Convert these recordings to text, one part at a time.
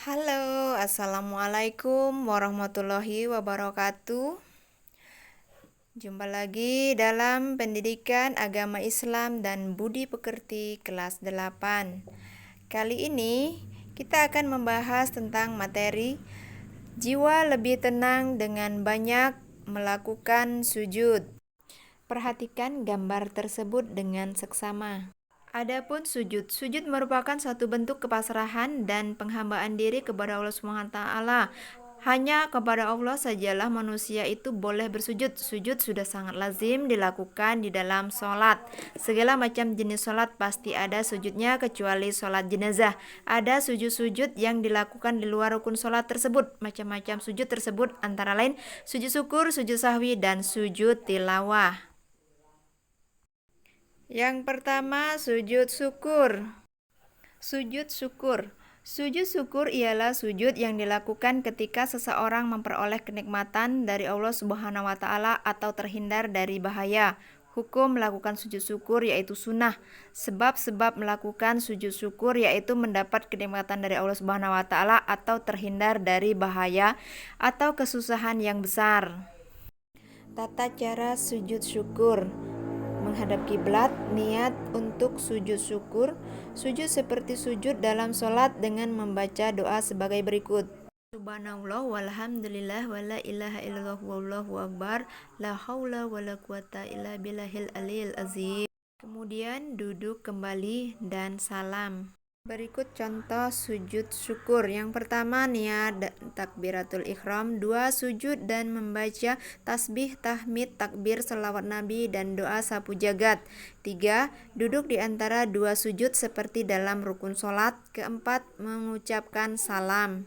Halo, assalamualaikum warahmatullahi wabarakatuh. Jumpa lagi dalam pendidikan agama Islam dan budi pekerti kelas 8. Kali ini kita akan membahas tentang materi jiwa lebih tenang dengan banyak melakukan sujud. Perhatikan gambar tersebut dengan seksama. Adapun sujud, sujud merupakan satu bentuk kepasrahan dan penghambaan diri kepada Allah Subhanahu wa taala. Hanya kepada Allah sajalah manusia itu boleh bersujud. Sujud sudah sangat lazim dilakukan di dalam sholat. Segala macam jenis sholat pasti ada sujudnya kecuali sholat jenazah. Ada sujud-sujud yang dilakukan di luar rukun sholat tersebut. Macam-macam sujud tersebut antara lain sujud syukur, sujud sahwi, dan sujud tilawah. Yang pertama, sujud syukur. Sujud syukur. Sujud syukur ialah sujud yang dilakukan ketika seseorang memperoleh kenikmatan dari Allah Subhanahu wa taala atau terhindar dari bahaya. Hukum melakukan sujud syukur yaitu sunnah. Sebab-sebab melakukan sujud syukur yaitu mendapat kenikmatan dari Allah Subhanahu wa taala atau terhindar dari bahaya atau kesusahan yang besar. Tata cara sujud syukur. Menghadap kiblat, niat untuk sujud syukur. Sujud seperti sujud dalam sholat dengan membaca doa sebagai berikut. Subhanallah walhamdulillah wala ilaha illallah wallahu akbar la haula wala quwata illa billahil aliyil azim. Kemudian duduk kembali dan salam. Berikut contoh sujud syukur. Yang pertama niat takbiratul ihram, 2 sujud dan membaca tasbih, tahmid, takbir, selawat nabi dan doa sapu jagat. 3 duduk di antara 2 sujud seperti dalam rukun sholat. Keempat mengucapkan salam.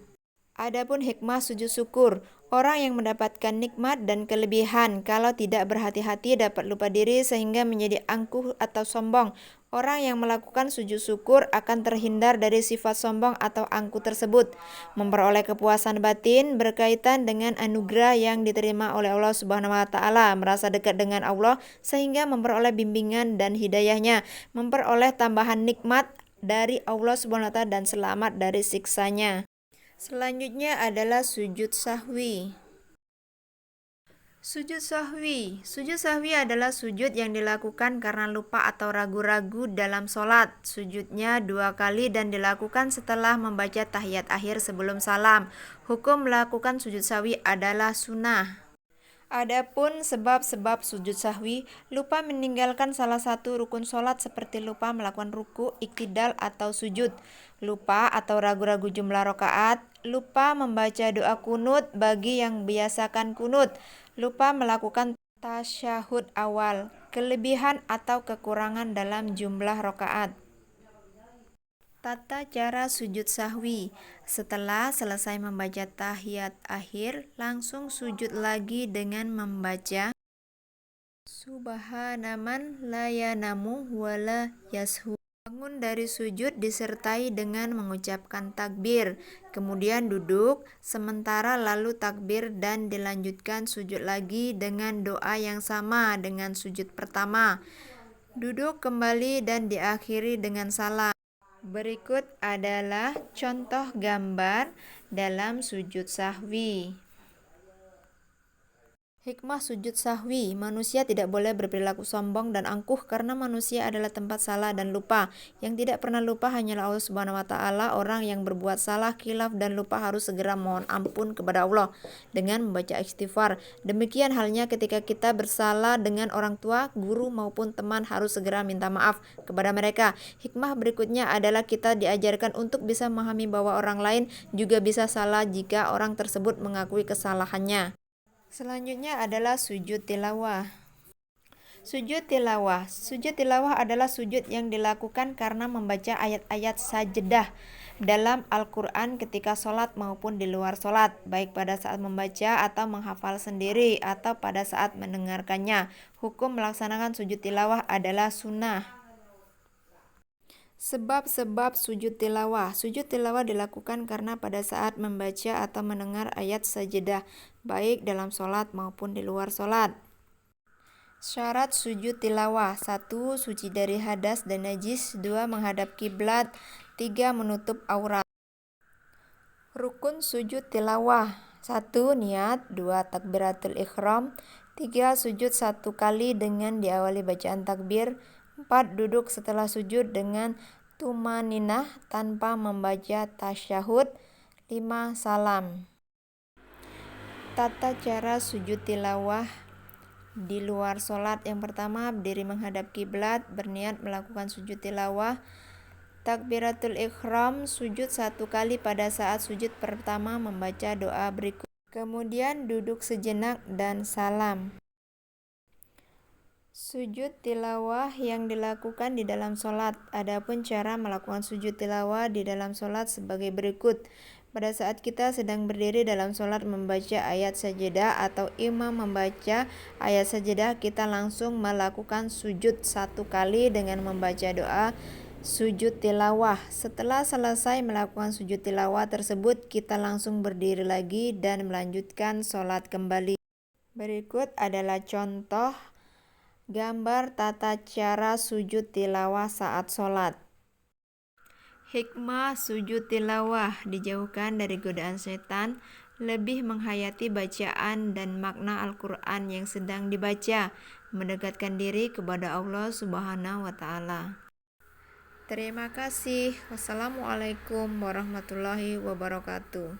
Adapun hikmah sujud syukur, orang yang mendapatkan nikmat dan kelebihan kalau tidak berhati-hati dapat lupa diri sehingga menjadi angkuh atau sombong. Orang yang melakukan sujud syukur akan terhindar dari sifat sombong atau angkuh tersebut. Memperoleh kepuasan batin berkaitan dengan anugerah yang diterima oleh Allah Subhanahu wa taala, merasa dekat dengan Allah sehingga memperoleh bimbingan dan hidayahnya, memperoleh tambahan nikmat dari Allah Subhanahu wa taala dan selamat dari siksanya. Selanjutnya adalah sujud sahwi. Sujud sahwi. Sujud sahwi adalah sujud yang dilakukan karena lupa atau ragu-ragu dalam sholat. Sujudnya 2 kali dan dilakukan setelah membaca tahiyat akhir sebelum salam. Hukum melakukan sujud sahwi adalah sunnah. Adapun sebab-sebab sujud sahwi, lupa meninggalkan salah satu rukun sholat seperti lupa melakukan ruku, iktidal atau sujud, lupa atau ragu-ragu jumlah rakaat, lupa membaca doa kunut bagi yang biasakan kunut, lupa melakukan tasyahud awal, kelebihan atau kekurangan dalam jumlah rakaat. Tata cara sujud sahwi. Setelah selesai membaca tahiyat akhir, langsung sujud lagi dengan membaca Subhanaman la yanamu wala yashu. Bangun dari sujud disertai dengan mengucapkan takbir, kemudian duduk sementara lalu takbir dan dilanjutkan sujud lagi dengan doa yang sama dengan sujud pertama. Duduk kembali dan diakhiri dengan salam. Berikut adalah contoh gambar dalam sujud sahwi. Hikmah sujud sahwi, manusia tidak boleh berperilaku sombong dan angkuh karena manusia adalah tempat salah dan lupa. Yang tidak pernah lupa hanyalah Allah Subhanahu wa taala. Orang yang berbuat salah, khilaf dan lupa harus segera mohon ampun kepada Allah dengan membaca istighfar. Demikian halnya ketika kita bersalah dengan orang tua, guru maupun teman harus segera minta maaf kepada mereka. Hikmah berikutnya adalah kita diajarkan untuk bisa memahami bahwa orang lain juga bisa salah jika orang tersebut mengakui kesalahannya. Selanjutnya adalah sujud tilawah. Sujud tilawah. Sujud tilawah adalah sujud yang dilakukan karena membaca ayat-ayat sajadah dalam Al-Quran ketika sholat maupun di luar sholat, baik pada saat membaca atau menghafal sendiri atau pada saat mendengarkannya. Hukum melaksanakan sujud tilawah adalah sunnah. Sebab-sebab sujud tilawah. Sujud tilawah dilakukan karena pada saat membaca atau mendengar ayat sajadah, baik dalam sholat maupun di luar sholat. Syarat sujud tilawah: 1. Suci dari hadas dan najis. 2. Menghadap kiblat. 3. Menutup aurat. Rukun sujud tilawah. 1. Niat. 2. Takbiratul ihram. 3. Sujud 1 kali dengan diawali bacaan takbir. 4. Duduk setelah sujud dengan tumaninah tanpa membaca tasyahud. 5. Salam. Tata cara sujud tilawah di luar sholat. Yang pertama, berdiri menghadap kiblat, berniat melakukan sujud tilawah. Takbiratul ihram, sujud 1 kali pada saat sujud pertama membaca doa berikut. Kemudian duduk sejenak dan salam. Sujud tilawah yang dilakukan di dalam sholat. Adapun cara melakukan sujud tilawah di dalam sholat sebagai berikut. Pada saat kita sedang berdiri dalam sholat membaca ayat sajadah atau imam membaca ayat sajadah, kita langsung melakukan sujud 1 kali dengan membaca doa sujud tilawah. Setelah selesai melakukan sujud tilawah tersebut, kita langsung berdiri lagi dan melanjutkan sholat kembali. Berikut adalah contoh gambar tata cara sujud tilawah saat sholat. Hikmah sujud tilawah: dijauhkan dari godaan setan, lebih menghayati bacaan dan makna Al-Quran yang sedang dibaca, mendekatkan diri kepada Allah Subhanahu wa Ta'ala. Terima kasih. Wassalamualaikum warahmatullahi wabarakatuh.